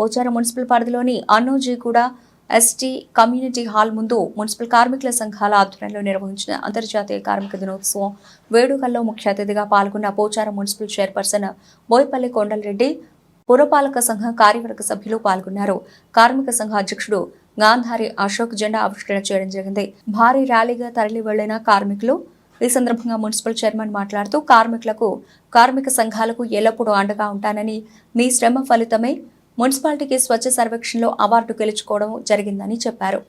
Pocharam municipal పరిధిలోని Annojiguda ST community hall ముందు municipal కార్మికుల సంఘాల ఆధ్వర్యంలో నిర్వహించిన అంతర్జాతీయ కార్మిక దినోత్సవం వేడుకల్లో ముఖ్య అతిథిగా పాల్గొన్న పోచారం మున్సిపల్ చైర్పర్సన్ బోయపల్లి కొండలరెడ్డి, పురపాలక సంఘం కార్యవర్గ సభ్యులు పాల్గొన్నారు. కార్మిక సంఘ అధ్యక్షుడు గాంధారి అశోక్ జెండా ఆవిష్కరణ చేయడం జరిగింది. భారీ ర్యాలీగా తరలి వెళ్లిన కార్మికులు. ఈ సందర్భంగా మున్సిపల్ చైర్మన్ మాట్లాడుతూ కార్మిక సంఘాలకు ఎల్లప్పుడూ అండగా ఉంటానని, మీ శ్రమ ఫలితమే మున్సిపాలిటీకి స్వచ్ఛ సర్వేక్షణలో అవార్డు గెలుచుకోవడం జరిగిందని చెప్పారు.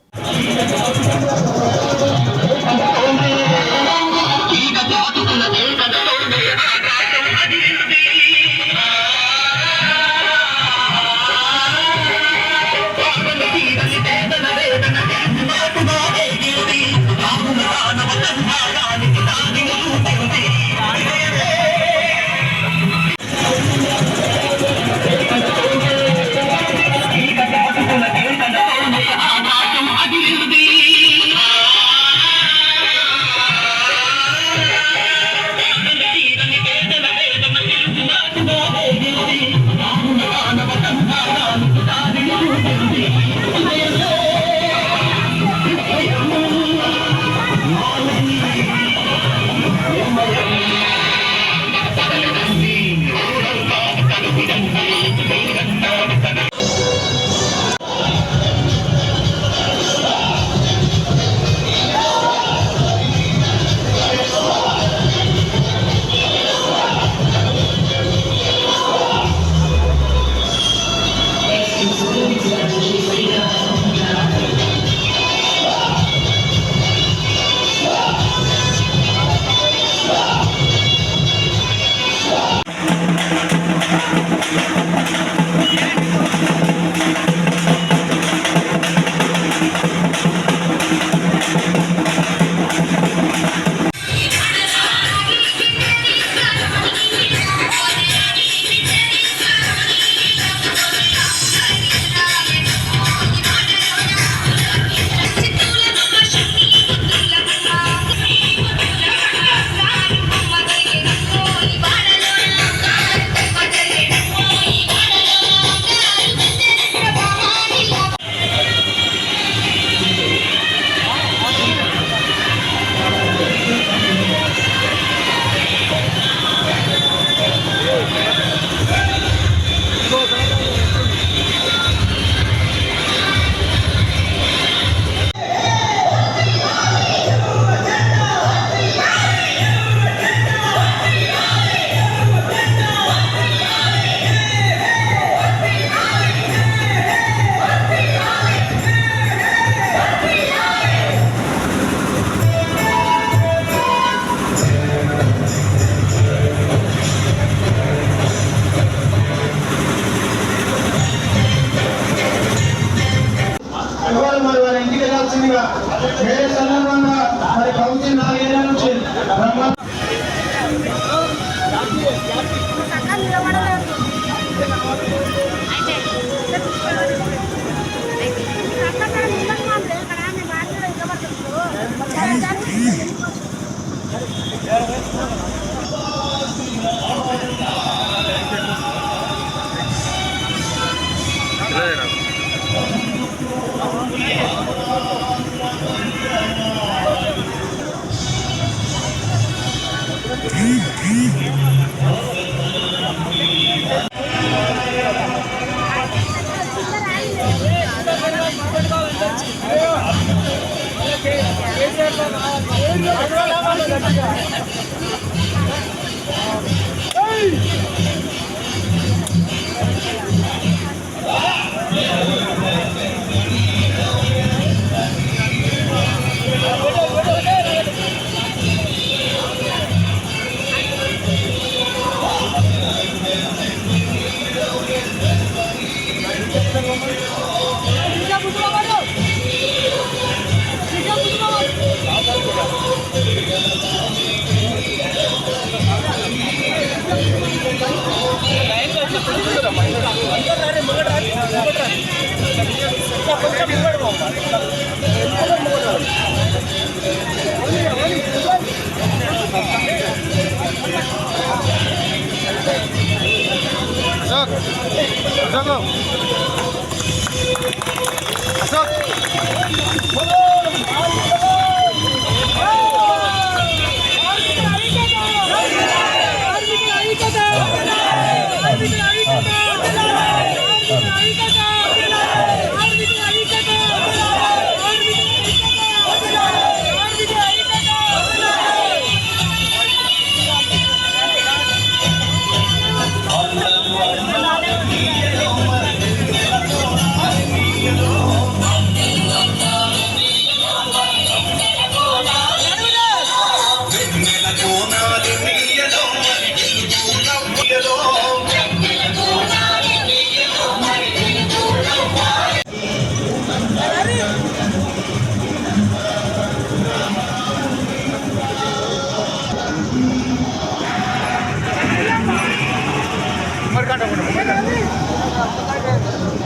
Go.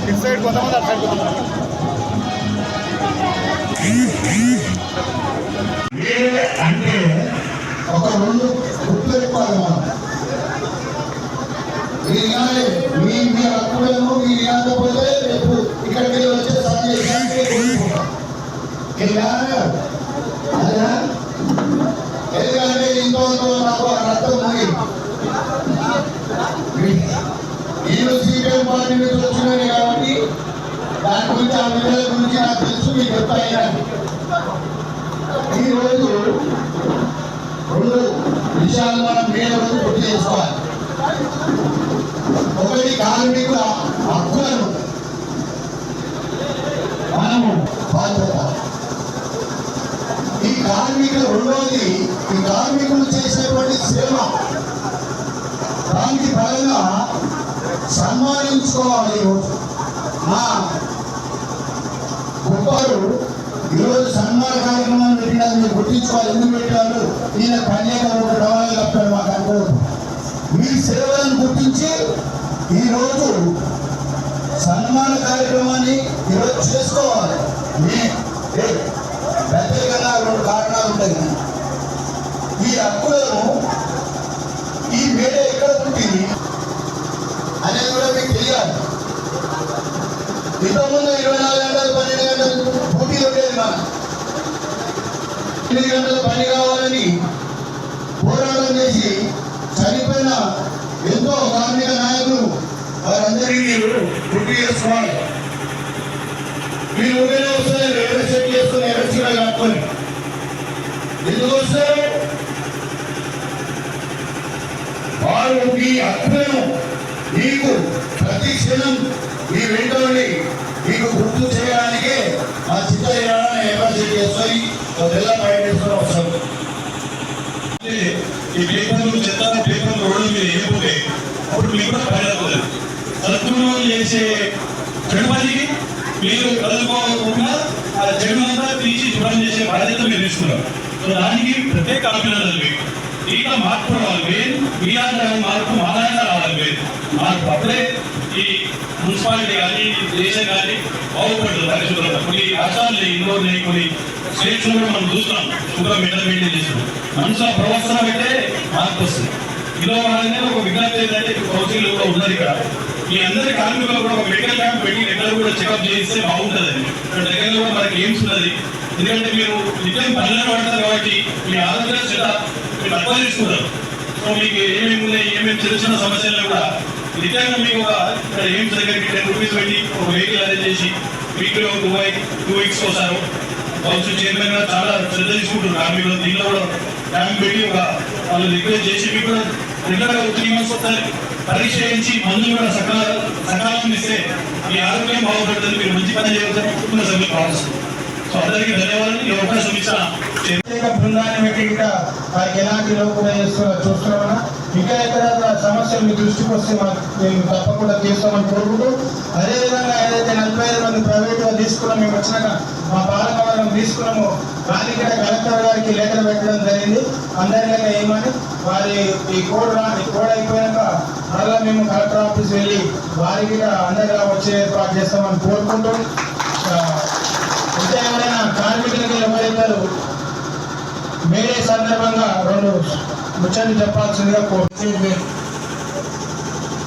ఇటు సైడ్ కొంతమంది అటు సైడ్ కొంతమంది అంటే ఒక రెండు గుర్తు పెట్టుకోవాలి మనం. మీ హక్కులను మీరు ఇవ్వకపోతే రేపు ఇక్కడికి వచ్చే అదేనా? ఎందుకంటే ఇంకో నాకు రక్తం ఉంది. నేను సిపిఎం పార్టీ నుంచి వచ్చినాను కాబట్టి దాని గురించి ఆ విషయాల గురించి నాకు తెలుసు, మీకు చెప్తాను. ఈరోజు రెండు విషయాలు మనం మీద రోజు గుర్తు చేసుకోవాలి. ఒకటి కార్మికుల హక్కులను మనము బాధ్యత. ఈ కార్మికులు రెండోది ఈ కార్మికులు చేసేటువంటి సేవ, దానికి ఫలంగా సన్మానించుకోవాలి. ఈరోజు మా గొప్పలు ఈరోజు సన్మాన కార్యక్రమాన్ని పెట్టిన గుర్తించుకోవాలి. ఎందుకు పెట్టారు? ఈయన కన్యాక రవాణా తప్పారు మాకు అనుకోరు. మీ సేవలను గుర్తించి ఈరోజు సన్మాన కార్యక్రమాన్ని ఈరోజు చేసుకోవాలి. ప్రత్యేకంగా రెండు కారణాలు ఉంటాయి. ఈ హక్కులను ఈ మేడ ఎక్కడ పుట్టింది అనేది కూడా మీకు తెలియాలి. ఇంతకుముందు 24 గంటలు 12 గంటలు డ్యూటీ ఉండేది. మనం 8 గంటల పని కావాలని పోరాటం చేసి చనిపోయిన ఎంతో కార్మిక నాయకులు వారందరికీ మీరు గుర్తు చేసుకోవాలి. మీరు ఊరిలో వస్తే ఎవరు సెట్ చేసుకుని ఎవరు కూడా కట్టుకొని ఎందుకు వస్తారు? వారు మీ హక్కులను మీకు ప్రతి క్షణం మీ వెంటనే మీకు గుర్తు చేయడానికే ఆ చిత్త ఎవరు చేసుకొని తెల్ల బయట వేసుకొని వస్తారు. ఈ పేపర్లు చెత్త పేపర్లు రోడ్ల మీద వేయకపోతే అప్పుడు మీకు కూడా పని సద్వినియోగం చేసే చెడుపనికి మీరు కదులుకోకుండా ఆ చెడునంతా తీసి శుభ్రం చేసే బాధ్యత మీరు తీసుకున్నారు. సో దానికి ప్రత్యేక అభినందనలు. మీకు ఇంకా మార్పు రావాలి. మీ ఆధారంగా మార్పు ఆధారంగా రావాలి. మార్పు అప్పుడే ఈ మున్సిపాలిటీ కానీ దేశం కానీ బాగుపడుతుంది. పరిశుభ్రత కొన్ని రాష్ట్రాలు ఇండోర్ కొన్ని స్టేట్స్ కూడా మనం చూస్తున్నాం. శుభ్రం మెయింటైన్ చేస్తున్నాం. మనసులో ప్రవర్తన పెట్టే మార్పు వస్తుంది. ఇందులో భాగంగా ఒక విజ్ఞప్తి ఏంటంటే కౌన్సిల్ కూడా ఉన్నది. ఇక్కడ మీ అందరి కార్మికులు కూడా ఒక మెడికల్ క్యాంప్ పెట్టి రెగ్యులర్ కూడా చెకప్ చేయిస్తే బాగుంటుందని. దగ్గర కూడా మనకి ఎయిమ్స్ ఉన్నది. ఎందుకంటే మీరు నిత్యం పనులు పడతారు కాబట్టి మీ ఆరోగ్య శ్రద్ధ మీరు తక్కువ తీసుకుంటారు. సో మీకు ఏమేమి ఉన్నాయి, ఏమేమి చిన్న చిన్న సమస్యలను కూడా నిత్యంగా మీకు ఒక ఇక్కడ ఎయిమ్స్ దగ్గరికి 10 రూపీస్ పెట్టి ఒక వెహికల్ అరేంజ్ చేసి వీక్లో 2 వీక్స్ వస్తారు. కౌన్సిల్ చైర్మన్ గా చాలా శ్రద్ధ తీసుకుంటారు కార్మికులు. దీంట్లో కూడా క్యాంప్ పెట్టి ఒక వాళ్ళు రిక్వెస్ట్ చేసి మీకు కూడా రెగ్యులర్గా 3 months ఒకసారి పరీక్ష చేయించి మందులు కూడా సకాలం ఇస్తే మీ ఆరోగ్యం బాగుపడుతుంది. మీరు మంచి పని చేయగలుగుతారు. కుటుంబ సభ్యులు కావచ్చు. సో అందరికీ ధన్యవాదాలు. ఈ అవకాశం ఇచ్చిన ప్రత్యేక బృందాన్ని పెట్టి కూడా వారికి ఎలాంటి లోపల చూస్తున్నామన్నా ఇంకా ఎక్కడ సమస్యలు మీ దృష్టికి వస్తే మేము తప్పకుండా చేస్తామని కోరుకుంటూ, అదేవిధంగా ఏదైతే 45 మంది ప్రైవేట్గా తీసుకున్నాం, మేము వచ్చినాక మా పాలకవర్గం తీసుకున్నాము, దానికి కూడా కలెక్టర్ గారికి లెటర్ పెట్టడం జరిగింది. అందరిలాగా ఏమని వారి ఈ కోడ్ అయిపోయాక మళ్ళీ మేము కలెక్టర్ ఆఫీస్ వెళ్ళి వారికి అందరిగా వచ్చే ఏర్పాటు చేస్తామని కోరుకుంటూ, ఇంకా ఎవరైనా కార్మికులకి ఎవరైతారు వేరే సందర్భంగా 2 ముచ్చట్లు చెప్పాల్సిందిగా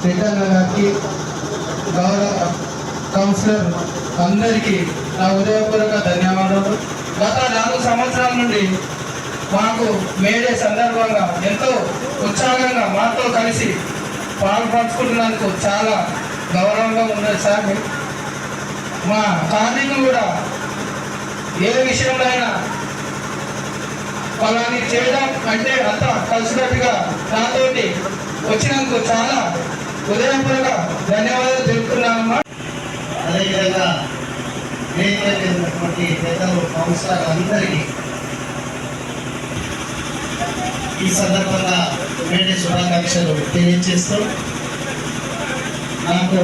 రిటర్న్ గారికి గౌరవ కౌన్సిలర్ అందరికీ నా హృదయపూర్వక ధన్యవాదాలు. గత 4 సంవత్సరాల నుండి మాకు మేడే సందర్భంగా ఎంతో ఉత్సాహంగా మాతో కలిసి పాల్పంచుకుంటున్నందుకు చాలా గౌరవంగా ఉన్నది సార్. మా కార్మికులు కూడా ఏ విషయంలో అయినా వాళ్ళని చేయడం అంటే అంతా కలిసినట్టుగా నాతోటి వచ్చినందుకు చాలా హృదయపూర్వక ధన్యవాదాలు తెలుపుతున్నానమ్మా. అదేవిధంగా ఉన్నటువంటి పెద్దలు కౌన్సిలర్ అందరికీ ఈ సందర్భంగా మేడే శుభాకాంక్షలు తెలియజేస్తూ, నాకు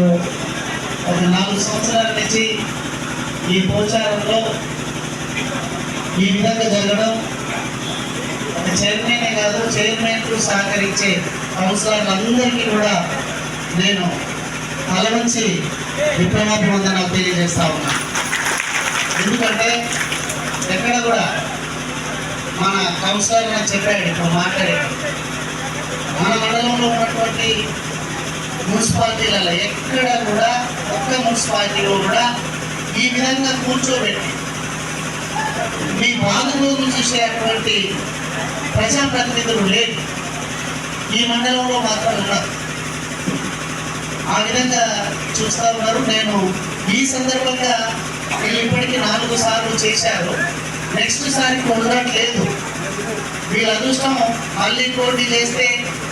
ఒక 4 సంవత్సరాల నుంచి ఈ పోచారంలో ఈ విధంగా జరగడం, ఒక చైర్మనే కాదు చైర్మన్కు సహకరించే కౌన్సిలర్లందరికీ కూడా నేను తలవంచి విప్లవాభివందనాలు తెలియజేస్తా ఉన్నా. ఎందుకంటే ఎక్కడ కూడా మన కౌన్సిలర్ అని చెప్పాడు, ఇప్పుడు మాట్లాడాడు, మన మండలంలో ఉన్నటువంటి మున్సిపాలిటీలలో ఎక్కడ కూడా ఒక్క మున్సిపాలిటీలో కూడా ఈ విధంగా కూర్చోబెట్టి మీ బాధలు చూసేటువంటి ప్రజాప్రతినిధులు లేదు. ఈ మండలంలో మాత్రం ఉన్నారు. ఆ విధంగా చూస్తూ ఉన్నారు. నేను ఈ సందర్భంగా వీళ్ళు ఇప్పటికీ 4 సార్లు చేశారు. నెక్స్ట్ సారికి ఉండట్లేదు. వీళ్ళ అదృష్టం మళ్ళీ పోటీ చేస్తే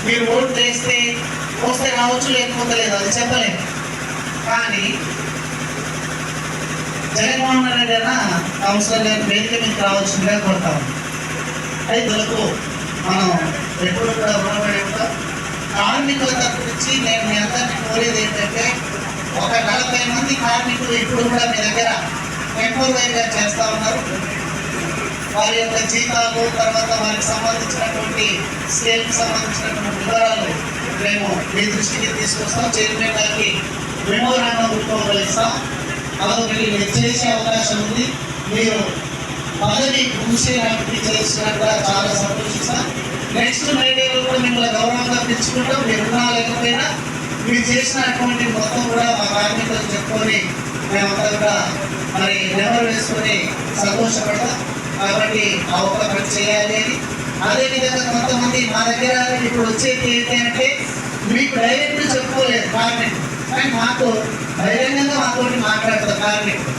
మీరు ఓట్లు వేస్తే వస్తే రావచ్చు, లేకపోతే లేదు, అది చెప్పలేదు. కానీ జగన్మోహన్ రెడ్డి అన్న కౌన్సిలర్ గారి వేదిక మీకు రావాల్సిందిగా కోరుతాం. రైతులకు మనం ఎప్పుడు కూడా రుణపడి ఉంటాం. కార్మికుల తరపు నుంచి నేను మీ అందరినీ కోరేది ఏంటంటే, ఒక 40 మంది కార్మికులు ఇప్పుడు కూడా మీ దగ్గర టెంపోరరీగా చేస్తూ ఉన్నారు. వారి యొక్క జీతాలు, తర్వాత వారికి సంబంధించినటువంటి స్కేల్కి సంబంధించినటువంటి వివరాలు మేము మీ దృష్టికి తీసుకొస్తాం. చైర్మన్ గారికి మెమోరాండం రూపంలో ఇస్తాం. అదొకటి చేసే అవకాశం ఉంది. మీరు పదవి కూర్చేలాంటివి చేసినట్టుగా చాలా సంతోషిస్తాం. నెక్స్ట్ మైడేలో కూడా మిమ్మల్ని గౌరవంగా పిలుచుకుంటాం. మీరున్నా లేకపోయినా మీరు చేసినటువంటి మొత్తం కూడా మా కార్మికులకు చెప్పుకొని మేమంతా కూడా మరి నెంబర్ వేసుకొని సంతోషపడతాం. కాబట్టి ఆ ఒక్క పని చేయాలి అని. అదేవిధంగా కొంతమంది మా దగ్గర ఇప్పుడు వచ్చేది ఏంటి అంటే, మీకు డైరెక్ట్ చెప్పుకోలేదు కార్మికులు, కానీ మాకు బహిరంగంగా మాతో మాట్లాడతారు కార్మికులు.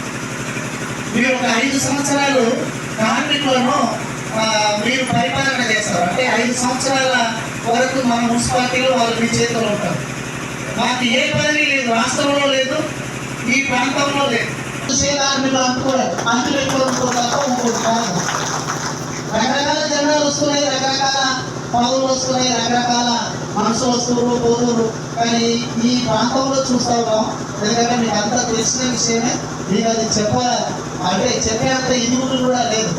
మీరు ఒక 5 సంవత్సరాలు కార్మికులను మీరు పరిపాలన చేస్తారు. అంటే 5 సంవత్సరాల వరకు మన మున్సిపాలిటీలో వాళ్ళు మీ చేతిలో ఉంటారు. మాకు ఏ పని లేదు, రాష్ట్రంలో లేదు, ఈ ప్రాంతంలో లేదు. కార్మికులు అంటుకోవడంతో తప్ప ఇంకోటి కాదు. రకరకాల జనాలు వస్తున్నాయి, రకరకాల పదవులు వస్తున్నాయి, రకరకాల మనుషులు వస్తున్నారు, పోతున్నారు. కానీ ఈ ప్రాంతంలో చూస్తా ఉన్నాం. ఎందుకంటే మీకు అంతా తెలిసిన విషయమే. మీకు అది చెప్పేంత ఇదిగులు కూడా లేదు.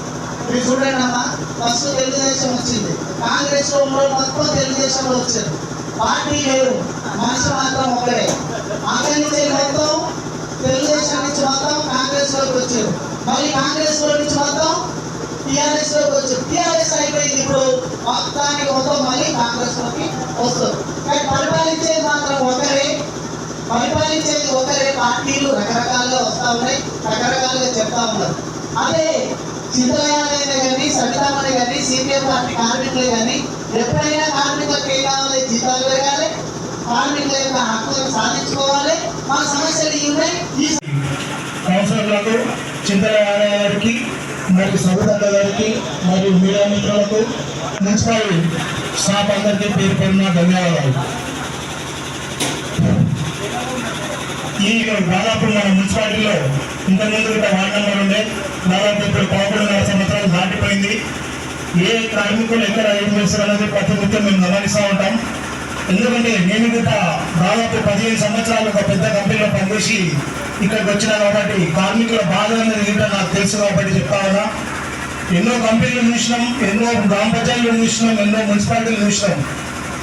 మీరు చూడండి అమ్మా, ఫస్ట్ తెలుగుదేశం వచ్చింది, కాంగ్రెస్ లో మొత్తం తెలుగుదేశంలో వచ్చారు. పార్టీ వేరు, మనిషి మాత్రం ఒకరే. అక్కడి నుంచి మొత్తం తెలుగుదేశం నుంచి మొత్తం కాంగ్రెస్ లోకి వచ్చారు. మళ్ళీ కాంగ్రెస్ లో నుంచి మొత్తం టీఆర్ఎస్ లోకి వచ్చారు. టీఆర్ఎస్ అయిపోయింది, ఇప్పుడు మొత్తానికి మొత్తం మళ్ళీ కాంగ్రెస్ లోకి వస్తారు. కానీ పరిపాలించేది మాత్రం ఒకరే. పార్టీలు రకరకాలుగా వస్తూ ఉన్నాయి, రకరకాలుగా చెప్తా ఉన్నారు. అదే చింతలయాలైనా కానీ, సవితామని కానీ, సిపిఎం పార్టీ కార్మికులే కానీ ఎప్పుడైనా కార్మికులకు ఏం కావాలి? జీతాలు పెరగాలి, కార్మికుల యొక్క హక్కులను సాధించుకోవాలి. మా సమస్యలు ఇవి ఉన్నాయి. ఈ కౌన్సిలర్లకు, చింతలయాల గారికి, మరియు సవితక్క గారికి, మరియు మీడియా మిత్రులకు, మున్సిపల్ స్టాఫ్ అందరికీ పేరు పేరున ధన్యవాదాలు. ఈ దాదాపు మన మున్సిపాలిటీలో ఇంతకుముందు వార్డు నెంబర్ ఉండే, దాదాపు ఇప్పుడు 11.5 సంవత్సరాలు దాటిపోయింది. ఏ కార్మికులు ఎక్కడ ఏం చేస్తారు అనేది ప్రతి నిత్యం మేము గమనిస్తూ ఉంటాం. ఎందుకంటే నేను కూడా దాదాపు 15 సంవత్సరాలు ఒక పెద్ద కంపెనీలో పనిచేసి ఇక్కడికి వచ్చినా కాబట్టి కార్మికుల బాధ అనేది ఏంటో నాకు తెలుసు కాబట్టి చెప్తా ఉన్నా. ఎన్నో కంపెనీలు చూసినాం, ఎన్నో గ్రామ పంచాయతీలు చూసినాం, ఎన్నో మున్సిపాలిటీలు చూసినాం.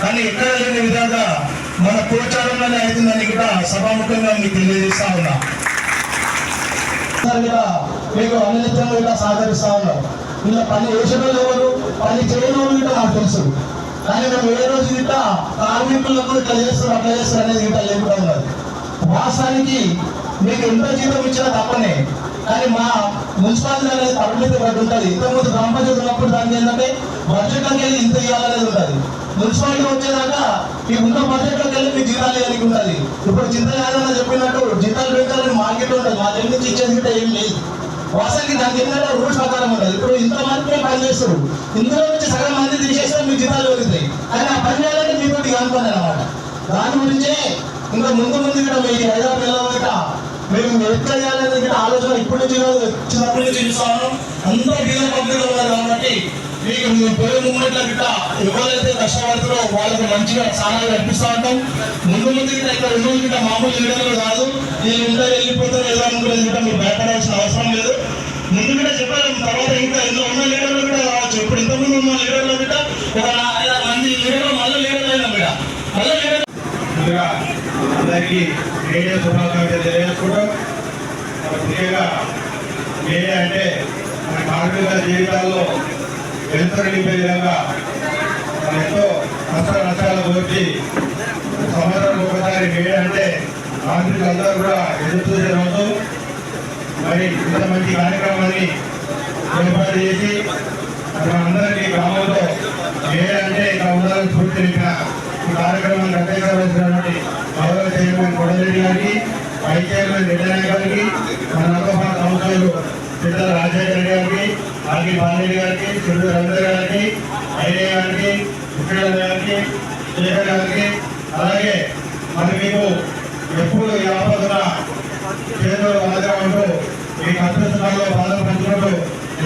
కానీ ఎక్కడ లేని విధంగా మన పోచారంలోనే అవుతుందని కూడా సభాముఖంగా మీకు తెలియజేస్తా ఉన్నా. మీకు అన్నిత్యం కూడా సహకరిస్తా ఉన్నాం. ఇలా పని చేసిన వాళ్ళు ఎవరు, పని చేయని వాళ్ళు కూడా నాకు తెలుసు. కానీ మనం ఏ రోజు ఇట్లా కార్మికులకు ఇట్లా చేస్తారు, అట్లా చేస్తారు అనేది ఇట్లా లేకుండా ఉన్నది. వాస్తవానికి మీకు ఎంత జీతం ఇచ్చినా తప్పనే. కానీ మా మున్సిపాలిటీ అనేది పరిమితి ఒకటి ఉంటుంది. ఇంతకుముందు గ్రామ పంచాయతీ ఉన్నప్పుడు దానికి ఏంటంటే బడ్జెట్లోకి వెళ్ళి ఇంత ఇవ్వాలనేది ఉంటుంది. మున్సిపాలిటీ వచ్చేదాకా ఈ ఉన్న బడ్జెట్లోకి వెళ్ళి మీకు జీతాలు ఇవ్వడానికి ఉంటుంది. ఇప్పుడు చింతయాదన్న చెప్పినట్టు జీతాలు పెంచాలని మార్కెట్ ఉంటుంది. మా దగ్గర నుంచి ఇచ్చేది గిట్ట ఏం లేదు. వాస్తవానికి దానికి ఏంటంటే రూల్స్ ప్రకారం ఉంటుంది. ఇప్పుడు ఇంతమంది పని చేస్తారు, ఇందులో నుంచి సగం మంది తీసేస్తే మీకు జీతాలు పెరుగుతాయి. కానీ ఆ పని చేయాలంటే మీకు అనుకోండి అనమాట. దాని గురించే ఇంకా ముందు కూడా మీకు హైదరాబాద్ వెళ్ళాక మేము ఎట్లా చేయాలనేది ఆలోచన ఇప్పటి నుంచి చిన్నప్పటి నుంచి చూస్తాను. అందరూ బీద పబ్లిక్ ఉన్నారు కాబట్టి మీకు పోయే మూమెంట్లో గిట్ట ఎవరైతే కష్టపడుతారో వాళ్ళకి మంచిగా స్థానాలు కనిపిస్తూ ఉంటాం. ముందు గిట్ట ఇక్కడ ఉన్న గిట్ట మామూలు లీడర్లు కాదు. నేను ఉంటే వెళ్ళిపోతాను ఏదో అనుకునేది గిట్ట మీరు భయపడాల్సిన అవసరం లేదు. ముందు గిట్ట చెప్పాలి. తర్వాత ఇంకా ఎన్నో ఉన్న లీడర్లు కూడా రావచ్చు. ఇప్పుడు ఇంతకుముందు ఉన్న లీడర్లు గిట్ట ఒక 5-6 మంది లీడర్లు మళ్ళీ లీడర్లు అయినా గిట్ట మళ్ళీ లీడర్. ముందుగా అందరికీ మీడియా శుభాకాంక్షలు తెలియజేసుకోవడం. ముఖ్యంగా మీడియా అంటే మన కార్మికుల జీవితాల్లో వెలుతురు నింపే విధంగా ఎంతో నష్టాలు కోర్చి సంవత్సరానికి ఒకసారి మీడియా అంటే కార్మికులందరూ కూడా ఎదురు చూసే రోజు. మరి ఇంత మంచి కార్యక్రమాన్ని ఏర్పాటు చేసి మన అందరికీ గ్రామంలో మీడియా అంటే ఇక్కడ ఉండాలని స్ఫూర్తినిచ్చిన ఈ కార్యక్రమాన్ని అధ్యక్షించినటువంటి గౌరవ చైర్మన్ కోడరెడ్డి గారికి, వైస్ చైర్మన్ రెడ్డి గారికి, మన నగరపాలక కౌన్సిలర్ పెద్దల రాజశేఖర రెడ్డి గారికి, ఆర్కి బాలరెడ్డి గారికి, సురేంద్ర రవీంద్ర గారికి, ఐడే గారికి, ముఖ్యమంత్రి గారికి, శేఖర్ గారికి, అలాగే మరి మీకు ఎప్పుడు ఈ ఆపదన చేతులు బాధగా ఉంటూ మీ కష్టాల్లో బాధలు పంచుకుంటూ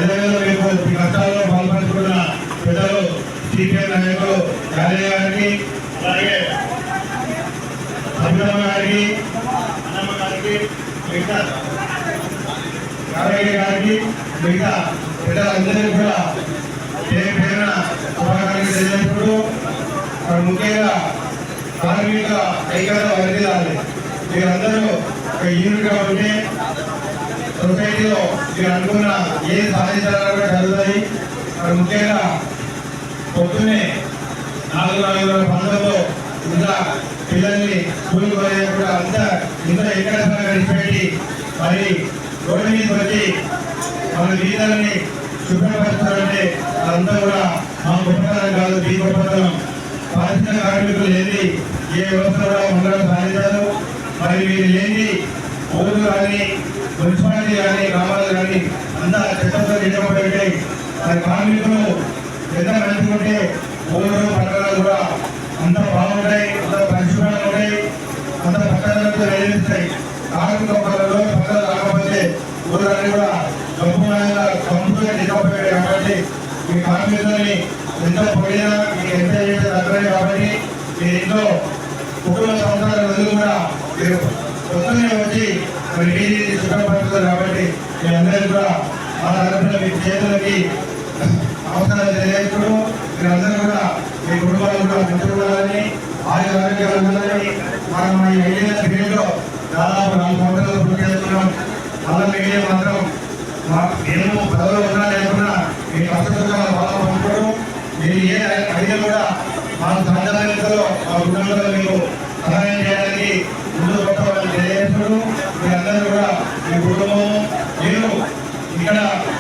ఎదురు మీకు మీ కష్టాల్లో పాల్పంచుకున్న పెద్దలు సిపిఐ నాయకులు యాదయ్య గారికి, అలాగే అభినమ్మ గారికి, అన్నమ్మ గారికి, మిగతా యాదయ్య గారికి, మిగతా పెద్దలందరికీ కూడా పేరున శుభాకాంక్షలు తెలియజేసుకుంటూ ముఖ్యంగా కార్మిక ఐక్యత వర్ధిల్లాలి. మీరందరూ ఒక యూనిట్గా ఉంటే సొసైటీలో మీరు అనుకున్న ఏది సాధించాలని కూడా జరుగుతాయి. ముఖ్యంగా పొద్దున్నే 4 పండుగలో ఇంకా పిల్లల్ని స్కూల్కి కూడా అంతా ఇంత ఎక్కడ కలిసిపెట్టి మరి రోడ్డు మీద వచ్చి మన వీధులని శుభ్రపరుస్తారంటే అదంతా కూడా మా గొప్పతనం కాదు, మీ గొప్పతనం. పారిశ్రామిక కార్మికులు లేని ఏ వ్యవస్థ కూడా ఉండడం సాధించారు. మరి మీరు లేని ఊరు కానీ మున్సిపాలిటీ కానీ గ్రామాలు కానీ అంతా చెత్తతో నిండబడి మరి కార్మికులు ఎంత మంచుకుంటే ఊరు పట్టణాలు కూడా అంత బాగుంటాయి, అంత పరిశుభ్రంగా ఉంటాయి, అంత పట్టణాలతో వెలిస్తాయి. కార్మిక పనులు పక్కన రాకపోతే ఊళ్ళన్నీ కూడా గొప్పగా కంపుగా నిలబడ్డాయి. కాబట్టి మీ కార్మికులని ఎంత పోయినా మీకు ఎంత చేసే దగ్గరే కాబట్టి మీ ఇంట్లో కుటుంబ సంవత్సరాల రోజులు కూడా మీరు పొద్దున్నే వచ్చి మరి వీధి శుభ్రపరుస్తారు. కాబట్టి మీ అందరికీ కూడా ఆ తరఫున మీ చేతులకి అవసరాలు తెలియజేస్తూ మీరందరూ కూడా మీ కుటుంబాలు కూడా పెంచుకోవాలని, ఆరోగ్యాలు ఉండాలని మనం ఈ ఐదేళ్ల పీరియడ్లో దాదాపు 4 సంవత్సరాలు పూర్తి చేస్తున్నాం. అలా మీడియా మాత్రం మేము పదవులు ఉన్నా లేకున్నా మీ కష్టసుఖాలు బాగా పంపుకోవడం, మీరు ఏ ఐడియా కూడా మాకు సాధ్యమైనంతలో మా కుటుంబంలో మీకు సహాయం చేయడానికి ముందు గొప్ప తెలియజేస్తున్నాడు. మీరందరూ కూడా మీ కుటుంబం మీరు ఇక్కడ